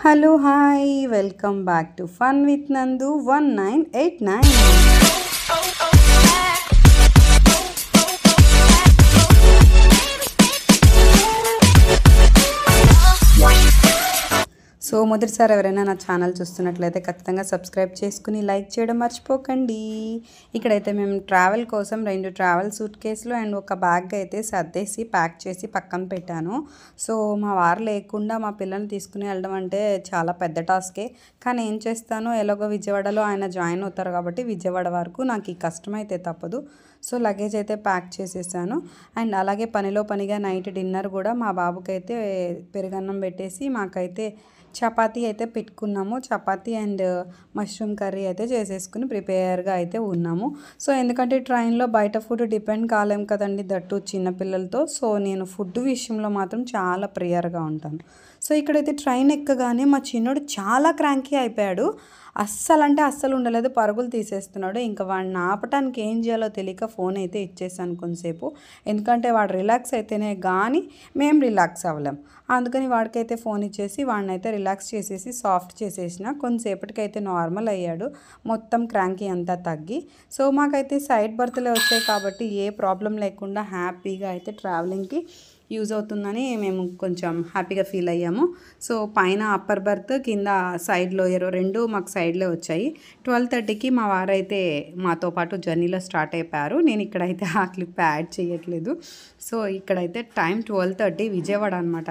Hello, hi, welcome back to Fun with Nandu 1989. So మొదటిసారి ఎవరైనా నా ఛానల్ చూస్తున్నట్లయితే ఖచ్చితంగా సబ్స్క్రైబ్ చేసుకుని లైక్ చేయడం మర్చిపోకండి. ఇక్కడైతే మేము ట్రావెల్ కోసం 2 ట్రావెల్ సూట్ కేసులు అండ్ ఒక బ్యాగ్ అయితే సర్దేసి ప్యాక్ చేసి పక్కన పెట్టాను. సో మా వారు లేకుండా మా పిల్లల్ని తీసుకుని వెళ్ళడం అంటే చాలా పెద్ద టాస్కే. కానీ ఏం చేస్తాను, ఎలాగో విజయవాడలో ఆయన జాయిన్ అవుతారు కాబట్టి విజయవాడ వరకు నాకు ఈ కష్టమైతే తప్పదు. సో లగేజ్ అయితే ప్యాక్ చేసేసాను. అండ్ అలాగే పనిలో పనిగా నైట్ డిన్నర్ కూడా మా బాబుకైతే పెరుగన్నం పెట్టేసి మాకైతే చపాతీ అయితే పెట్టుకున్నాము. చపాతీ అండ్ మష్రూమ్ కర్రీ అయితే చేసేసుకుని ప్రిపేర్గా అయితే ఉన్నాము. సో ఎందుకంటే ట్రైన్లో బయట ఫుడ్ డిపెండ్ కాలేం కదండి, దట్టు చిన్నపిల్లలతో. సో నేను ఫుడ్ విషయంలో మాత్రం చాలా ప్రియర్గా ఉంటాను. సో ఇక్కడైతే ట్రైన్ ఎక్కగానే మా చిన్నోడు చాలా క్రాంకీ అయిపోయాడు. అస్సలు ఉండలేదు, పరుగులు తీసేస్తున్నాడు. ఇంకా వాడిని ఆపటానికి ఏం చేయాలో తెలియక ఫోన్ అయితే ఇచ్చేసాను కొంతసేపు. ఎందుకంటే వాడు రిలాక్స్ అయితేనే కానీ మేము రిలాక్స్ అవ్వలేం. అందుకని వాడికైతే ఫోన్ ఇచ్చేసి వాడిని అయితే రిలాక్స్ చేసేసి సాఫ్ట్ చేసేసిన. కొంతసేపటికైతే నార్మల్ అయ్యాడు, మొత్తం క్రాంకీ అంతా తగ్గి. సో మాకైతే సైడ్ బర్త్లే వచ్చాయి కాబట్టి ఏ ప్రాబ్లం లేకుండా హ్యాపీగా అయితే ట్రావెలింగ్కి యూజ్ అవుతుందని మేము కొంచెం హ్యాపీగా ఫీల్ అయ్యాము. సో పైన అప్పర్ బర్త్, కింద సైడ్ లోయర్ 2 మాకు సైడ్లో వచ్చాయి. 12:30కి మా వారైతే మాతో పాటు జర్నీలో స్టార్ట్ అయిపోయారు. నేను ఇక్కడైతే ఆ క్లిప్ యాడ్ చేయట్లేదు. సో ఇక్కడైతే టైం 12:30 విజయవాడ అనమాట.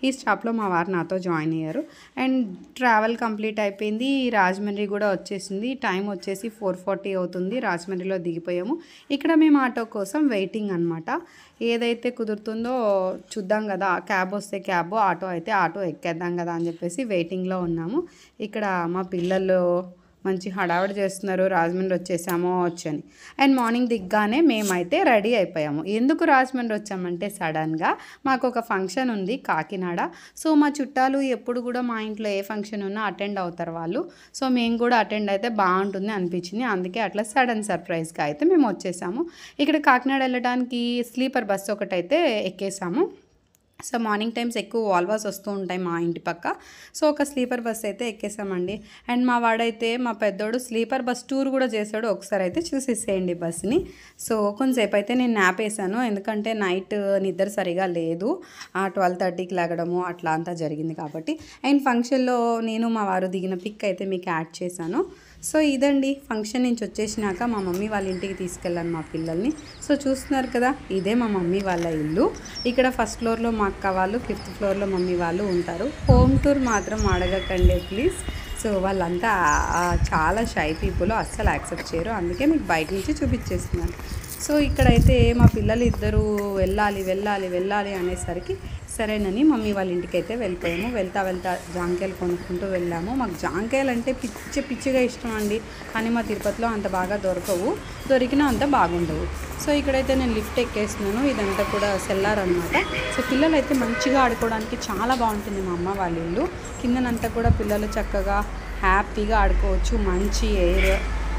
ఈ స్టాప్లో మా వారు నాతో జాయిన్ అయ్యారు. అండ్ ట్రావెల్ కంప్లీట్ అయిపోయింది. రాజమండ్రి కూడా వచ్చేసింది. టైం వచ్చేసి 4:40 అవుతుంది. రాజమండ్రిలో దిగిపోయాము. ఇక్కడ మేము ఆటో కోసం వెయిటింగ్ అనమాట. ఏదైతే కుదురుతుందో చూద్దాం కదా, క్యాబ్ వస్తే క్యాబ్, ఆటో అయితే ఆటో ఎక్కేద్దాం కదా అని చెప్పేసి వెయిటింగ్లో ఉన్నాము. ఇక్కడ మా పిల్లలు మంచి హడావిడి చేస్తున్నారు, రాజమండ్రి వచ్చేసామో వచ్చని. అండ్ మార్నింగ్ దిగ్గానే మేమైతే రెడీ అయిపోయాము. ఎందుకు రాజమండ్రి వచ్చామంటే సడన్గా మాకు ఒక ఫంక్షన్ ఉంది కాకినాడ. సో మా చుట్టాలు ఎప్పుడు కూడా మా ఇంట్లో ఏ ఫంక్షన్ ఉన్నా అటెండ్ అవుతారు వాళ్ళు. సో మేము కూడా అటెండ్ అయితే బాగుంటుంది అనిపించింది. అందుకే అట్లా సడన్ సర్ప్రైజ్గా అయితే మేము వచ్చేసాము. ఇక్కడ కాకినాడ వెళ్ళడానికి స్లీపర్ బస్సు ఒకటైతే ఎక్కేసాము. సో మార్నింగ్ టైమ్స్ ఎక్కువ వాల్వాస్ వస్తూ ఉంటాయి మా ఇంటి పక్క. సో ఒక స్లీపర్ బస్ అయితే ఎక్కేసామండి. అండ్ మా వాడైతే మా పెద్దోడు స్లీపర్ బస్ టూర్ కూడా చేశాడు. ఒకసారి అయితే చూసేసేయండి బస్ని. సో కొంతసేపు అయితే నేను న్యాప్ వేసాను, ఎందుకంటే నైట్ నిద్ర సరిగా లేదు. 12:30కి లెగడము అట్లా అంతా జరిగింది కాబట్టి. అండ్ ఫంక్షన్లో నేను మా వారు దిగిన పిక్ అయితే మీకు యాడ్ చేశాను. సో ఇదండి, ఫంక్షన్ నుంచి వచ్చేసినాక మా మమ్మీ వాళ్ళ ఇంటికి తీసుకెళ్ళాను మా పిల్లల్ని. సో చూస్తున్నారు కదా, ఇదే మా మమ్మీ వాళ్ళ ఇల్లు. ఇక్కడ ఫస్ట్ ఫ్లోర్లో మా అక్క వాళ్ళు, 5th ఫ్లోర్లో మమ్మీ వాళ్ళు ఉంటారు. హోమ్ టూర్ మాత్రం అడగకండి ప్లీజ్. సో వాళ్ళంతా చాలా షై పీపుల్, అస్సలు యాక్సెప్ట్ చేయరు. అందుకే మీకు బయట నుంచి చూపించేస్తున్నాను. సో ఇక్కడైతే మా పిల్లలు ఇద్దరు వెళ్ళాలి అనేసరికి సరేనని మమ్మీ వాళ్ళ ఇంటికి అయితే వెళ్ళిపోయాము. వెళ్తా జాంకాయలు కొనుక్కుంటూ వెళ్ళాము. మాకు జాంకాయలు అంటే పిచ్చిగా ఇష్టం అండి. కానీ మా తిరుపతిలో అంత బాగా దొరకవు, దొరికినా అంత బాగుండవు. సో ఇక్కడైతే నేను లిఫ్ట్ ఎక్కేస్తున్నాను. ఇదంతా కూడా సెల్లార్ అనమాట. సో పిల్లలు అయితే మంచిగా ఆడుకోవడానికి చాలా బాగుంటుంది మా అమ్మ వాళ్ళ ఇల్లు. కిందనంతా కూడా పిల్లలు చక్కగా హ్యాపీగా ఆడుకోవచ్చు. మంచి ఎయిర్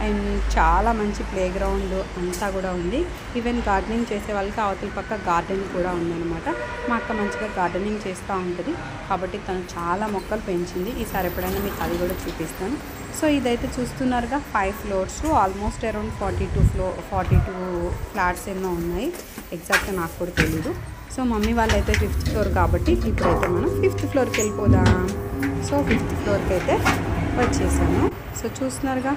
అండ్ చాలా మంచి ప్లే గ్రౌండ్ అంతా కూడా ఉంది. ఈవెన్ గార్డెనింగ్ చేసే వాళ్ళకి అవతల పక్క గార్డెన్ కూడా ఉందన్నమాట. మా అక్క మంచిగా గార్డెనింగ్ చేస్తూ ఉంటుంది కాబట్టి తను చాలా మొక్కలు పెంచింది. ఈసారి ఎప్పుడైనా మీకు అది కూడా చూపిస్తాను. సో ఇదైతే చూస్తున్నారుగా 5 ఫ్లోర్స్, ఆల్మోస్ట్ అరౌండ్ 42 ఫ్లాట్స్ ఎన్నో ఉన్నాయి. ఎగ్జాక్ట్గా నాకు కూడా తెలీదు. సో మమ్మీ వాళ్ళైతే 5th ఫ్లోర్ కాబట్టి ఇప్పుడైతే మనం 5th ఫ్లోర్కి వెళ్ళిపోదాం. సో 5th ఫ్లోర్కి అయితే వచ్చేసాము. సో చూస్తున్నారుగా,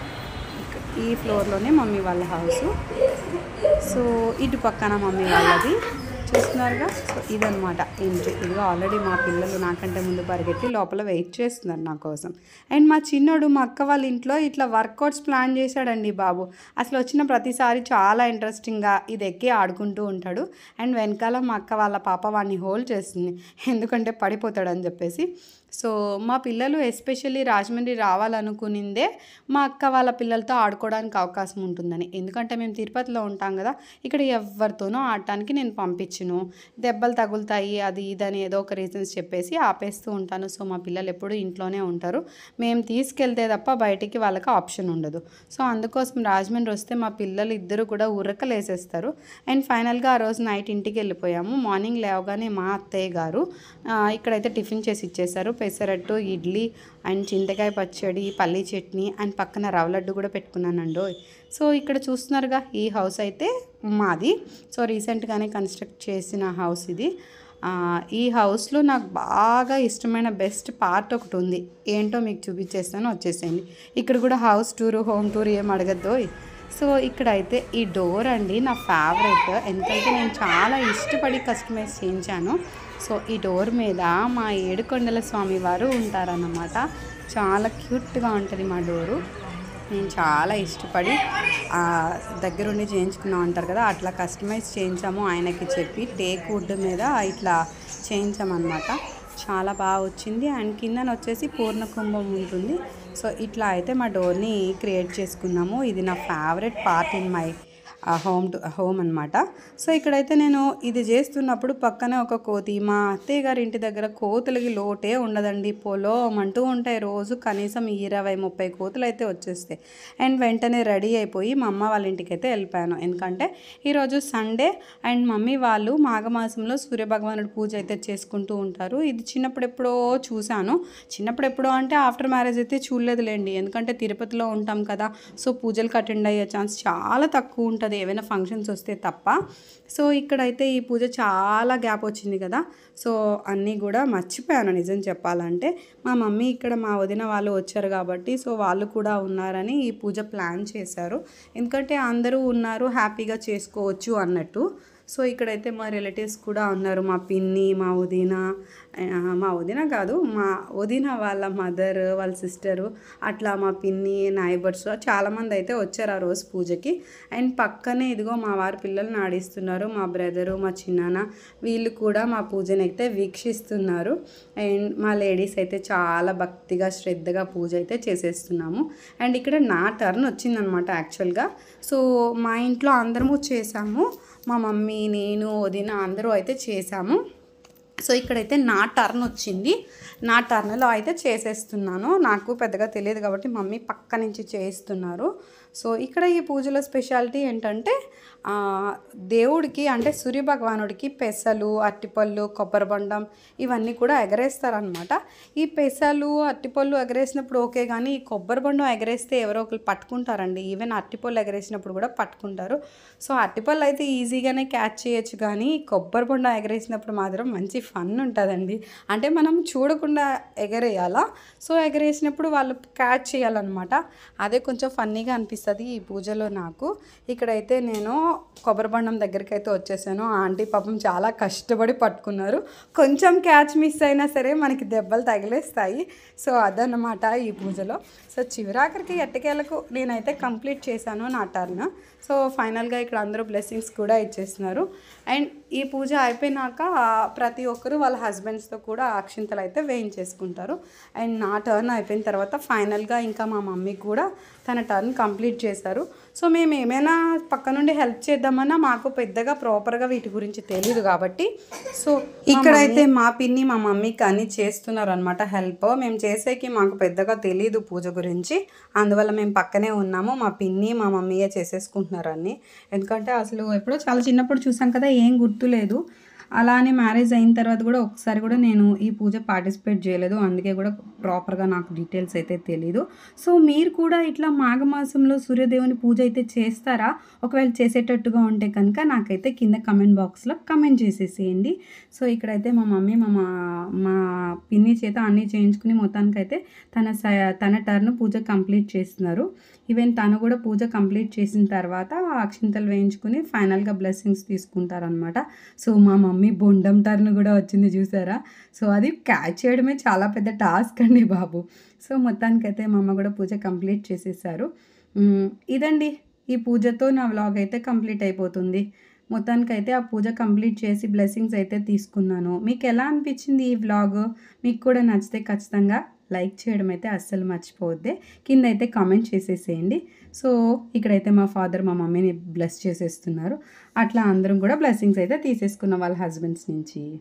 ఈ ఫ్లోర్లోనే మమ్మీ వాళ్ళ హౌసు. సో ఇటు పక్కన మమ్మీ వాళ్ళది చూస్తున్నారుగా. సో ఇదనమాట ఎంట్రీ. ఇదిగా ఆల్రెడీ మా పిల్లలు నాకంటే ముందు పరిగెట్టి లోపల వెయిట్ చేస్తున్నారు నా కోసం. అండ్ మా చిన్నోడు మా అక్క వాళ్ళ ఇంట్లో ఇట్లా వర్కౌట్స్ ప్లాన్ చేశాడండి బాబు. అసలు వచ్చిన ప్రతిసారి చాలా ఇంట్రెస్టింగ్గా ఇది ఎక్కి ఆడుకుంటూ ఉంటాడు. అండ్ వెనకాల మా అక్క వాళ్ళ పాప వాడిని హోల్డ్ చేస్తుంది, ఎందుకంటే పడిపోతాడని చెప్పేసి. సో మా పిల్లలు ఎస్పెషల్లీ రాజమండ్రి రావాలనుకునిందే మా అక్క వాళ్ళ పిల్లలతో ఆడుకోవడానికి అవకాశం ఉంటుందని. ఎందుకంటే మేము తిరుపతిలో ఉంటాం కదా, ఇక్కడ ఎవరితోనూ ఆడటానికి నేను పంపించాను. చేయించును, దెబ్బలు తగులుతాయి అది ఇదని ఏదో ఒక రీజన్స్ చెప్పేసి ఆపేస్తూ ఉంటాను. సో మా పిల్లలు ఎప్పుడు ఇంట్లోనే ఉంటారు, మేము తీసుకెళ్తే తప్ప బయటికి వాళ్ళకి ఆప్షన్ ఉండదు. సో అందుకోసం రాజమండ్రి వస్తే మా పిల్లలు ఇద్దరు కూడా ఉరకలేసేస్తారు. అండ్ ఫైనల్గా ఆ రోజు నైట్ ఇంటికి వెళ్ళిపోయాము. మార్నింగ్ లేవగానే మా అత్తయ్య గారు ఇక్కడైతే టిఫిన్ చేసి ఇచ్చేసారు. పెసరట్టు, ఇడ్లీ అండ్ చింతకాయ పచ్చడి, పల్లీ చట్నీ అండ్ పక్కన రవ్వ లడ్డు కూడా పెట్టుకున్నానండి. సో ఇక్కడ చూస్తున్నారుగా, ఈ హౌస్ అయితే మాది. సో రీసెంట్గానే కన్స్ట్రక్ట్ చేసిన హౌస్ ఇది. ఈ హౌస్లో నాకు బాగా ఇష్టమైన బెస్ట్ పార్ట్ ఒకటి ఉంది, ఏంటో మీకు చూపించేస్తాను, వచ్చేసేయండి. ఇక్కడ కూడా హౌస్ టూర్, హోమ్ టూర్ ఏం అడగద్దు. సో ఇక్కడైతే ఈ డోర్ అండి నా ఫేవరెట్, ఎందుకంటే నేను చాలా ఇష్టపడి కస్టమైజ్ చేయించాను. సో ఈ డోర్ మీద మా ఏడుకొండల స్వామి వారు ఉంటారన్నమాట. చాలా క్యూట్గా ఉంటుంది మా డోరు. నేను చాలా ఇష్టపడి దగ్గరుండి చేయించుకున్నాం అంటారు కదా, అట్లా కస్టమైజ్ చేయించాము. ఆయనకి చెప్పి టేక్ వుడ్ మీద ఇట్లా చేయించామన్నమాట. చాలా బాగా వచ్చింది. అండ్ కిందన వచ్చేసి పూర్ణ కుంభం ఉంటుంది. సో ఇట్లా అయితే మా డోర్ని క్రియేట్ చేసుకున్నాము. ఇది నా favourite part in my home అనమాట. సో ఇక్కడైతే నేను ఇది చేస్తున్నప్పుడు పక్కనే ఒక కోతి, మా అత్తయ్య గారి ఇంటి దగ్గర కోతులకి లోటే ఉండదండి, పొలం అంటూ ఉంటాయి. రోజు కనీసం 20-30 కోతులు అయితే వచ్చేస్తాయి. అండ్ వెంటనే రెడీ అయిపోయి మా అమ్మ వాళ్ళ ఇంటికి అయితే వెళ్ళిపోయాను, ఎందుకంటే ఈరోజు సండే అండ్ మమ్మీ వాళ్ళు మాఘమాసంలో సూర్యభగవానుడి పూజ అయితే చేసుకుంటూ ఉంటారు. ఇది చిన్నప్పుడు ఎప్పుడో చూశాను. చిన్నప్పుడు ఎప్పుడో అంటే ఆఫ్టర్ మ్యారేజ్ అయితే చూడలేదులేండి, ఎందుకంటే తిరుపతిలో ఉంటాం కదా. సో పూజలకు అటెండ్ అయ్యే ఛాన్స్ చాలా తక్కువ ఉంటుంది, ఏమైనా ఫంక్షన్స్ వస్తే తప్ప. సో ఇక్కడైతే ఈ పూజ చాలా గ్యాప్ వచ్చింది కదా, సో అన్నీ కూడా మర్చిపోయాను నిజం చెప్పాలంటే. మా మమ్మీ ఇక్కడ మా వదిన వాళ్ళు వచ్చారు కాబట్టి, సో వాళ్ళు కూడా ఉన్నారని ఈ పూజ ప్లాన్ చేశారు, ఎందుకంటే అందరూ ఉన్నారు హ్యాపీగా చేసుకోవచ్చు అన్నట్టు. సో ఇక్కడైతే మా రిలేటివ్స్ కూడా ఉన్నారు, మా పిన్ని, మా వదిన కాదు, మా వదిన వాళ్ళ మదర్, వాళ్ళ సిస్టరు, అట్లా మా పిన్ని, నైబర్స్ చాలామంది అయితే వచ్చారు ఆ రోజు పూజకి. అండ్ పక్కనే ఇదిగో మా వారి పిల్లల్ని ఆడిస్తున్నారు, మా బ్రదరు, మా చిన్నాన్న, వీళ్ళు కూడా మా పూజని అయితే వీక్షిస్తున్నారు. అండ్ మా లేడీస్ అయితే చాలా భక్తిగా శ్రద్ధగా పూజ అయితే చేసేస్తున్నాము. అండ్ ఇక్కడ నా టర్న్ వచ్చిందనమాట యాక్చువల్గా. సో మా ఇంట్లో అందరము చేసాము, మా మమ్మీ, నేను, వదిన అందరూ అయితే చేసాము. సో ఇక్కడైతే నా టర్న్ వచ్చింది, నా టర్న్లో అయితే చేసేస్తున్నాను. నాకు పెద్దగా తెలియదు కాబట్టి మమ్మీ పక్క నుంచి చేయిస్తున్నారు. సో ఇక్కడ ఈ పూజలో స్పెషాలిటీ ఏంటంటే దేవుడికి అంటే సూర్యభగవానుడికి పెసలు, అరటిపళ్ళు, కొబ్బరి బొండం ఇవన్నీ కూడా ఎగరేస్తారనమాట. ఈ పెసలు, అరటిపళ్ళు ఎగరేసినప్పుడు ఓకే, కానీ ఈ కొబ్బరి బొండం ఎగరేస్తే ఎవరో ఒకరు పట్టుకుంటారండి. ఈవెన్ అరటిపళ్ళు ఎగరేసినప్పుడు కూడా పట్టుకుంటారు. సో అరటిపళ్ళు అయితే ఈజీగానే క్యాచ్ చేయొచ్చు, కానీ కొబ్బరి బొండం ఎగరేసినప్పుడు మాత్రం మంచి ఫన్ ఉంటుందండి. అంటే మనం చూడకుండా ఎగరేయాలా, సో ఎగరేసినప్పుడు వాళ్ళు క్యాచ్ చేయాలన్నమాట. అదే కొంచెం ఫన్నీగా అనిపిస్తుంది ఈ పూజలో నాకు. ఇక్కడైతే నేను కొబ్బరి బొండం దగ్గరికి అయితే వచ్చేసాను. ఆంటీ పాపం చాలా కష్టపడి పట్టుకున్నారు, కొంచెం క్యాచ్ మిస్ అయినా సరే మనకి దెబ్బలు తగిలేస్తాయి. సో అదన్నమాట ఈ పూజలో. సో చివరాఖరికి ఎట్టకేలకు నేనైతే కంప్లీట్ చేశాను నా టర్న్. సో ఫైనల్గా ఇక్కడ అందరూ బ్లెస్సింగ్స్ కూడా ఇచ్చేస్తున్నారు. అండ్ ఈ పూజ అయిపోయినాక ప్రతి ఒక్కరు వాళ్ళ హస్బెండ్స్తో కూడా అక్షింతలు అయితే వేయించేసుకుంటారు. అండ్ నా టర్న్ అయిపోయిన తర్వాత ఫైనల్గా ఇంకా మా మమ్మీ కూడా తన టర్న్ కంప్లీట్ చేశారు. సో మేము ఏమైనా పక్క నుండి హెల్ప్ చేద్దామన్నా మాకు పెద్దగా ప్రాపర్గా వీటి గురించి తెలియదు కాబట్టి, సో ఇక్కడైతే మా పిన్ని మా మమ్మీకి అన్నీ చేస్తున్నారు అనమాట హెల్ప్. మేము చేసేకి మాకు పెద్దగా తెలియదు పూజ గురించి, అందువల్ల మేము పక్కనే ఉన్నాము. మా పిన్ని మా మమ్మీయే చేసేసుకుంటున్నారు అన్నీ, ఎందుకంటే అసలు ఎప్పుడో చాలా చిన్నప్పుడు చూసాం కదా, ఏం గుర్తులేదు. అలా అని మ్యారేజ్ అయిన తర్వాత కూడా ఒకసారి కూడా నేను ఈ పూజ పార్టిసిపేట్ చేయలేదు, అందుకే కూడా ప్రాపర్గా నాకు డీటెయిల్స్ అయితే తెలీదు. సో మీరు కూడా ఇట్లా మాఘమాసంలో సూర్యదేవుని పూజ అయితే చేస్తారా? ఒకవేళ చేసేటట్టుగా ఉంటే కనుక నాకైతే కింద కమెంట్ బాక్స్లో కమెంట్ చేసేసేయండి. సో ఇక్కడైతే మా మమ్మీ మా పిన్ని చేత అన్నీ చేయించుకుని మొత్తానికైతే తన టర్న్ పూజ కంప్లీట్ చేస్తున్నారు. ఈవెన్ తను కూడా పూజ కంప్లీట్ చేసిన తర్వాత అక్షింతలు వేయించుకుని ఫైనల్గా బ్లెస్సింగ్స్ తీసుకుంటారనమాట. సో మా మమ్మీ బొండం టర్న్ కూడా వచ్చింది చూసారా. సో అది క్యాచ్ చేయడమే చాలా పెద్ద టాస్క్ అండి బాబు. సో మొత్తానికైతే మా అమ్మ కూడా పూజ కంప్లీట్ చేసేసారు. ఇదండి, ఈ పూజతో నా వ్లాగ్ అయితే కంప్లీట్ అయిపోతుంది. మొత్తానికైతే ఆ పూజ కంప్లీట్ చేసి బ్లెస్సింగ్స్ అయితే తీసుకున్నాను. మీకు ఎలా అనిపించింది ఈ వ్లాగ్? మీకు కూడా నచ్చితే ఖచ్చితంగా లైక్ చేయడం అయితే అస్సలు మర్చిపోవద్దే. కింద అయితే కామెంట్ చేసేసేయండి. సో ఇక్కడైతే మా ఫాదర్ మా మమ్మీని బ్లెస్ చేసేస్తున్నారు. అట్లా అందరం కూడా బ్లెస్సింగ్స్ అయితే తీసేసుకున్నాం వాళ్ళ హస్బెండ్స్ నుంచి.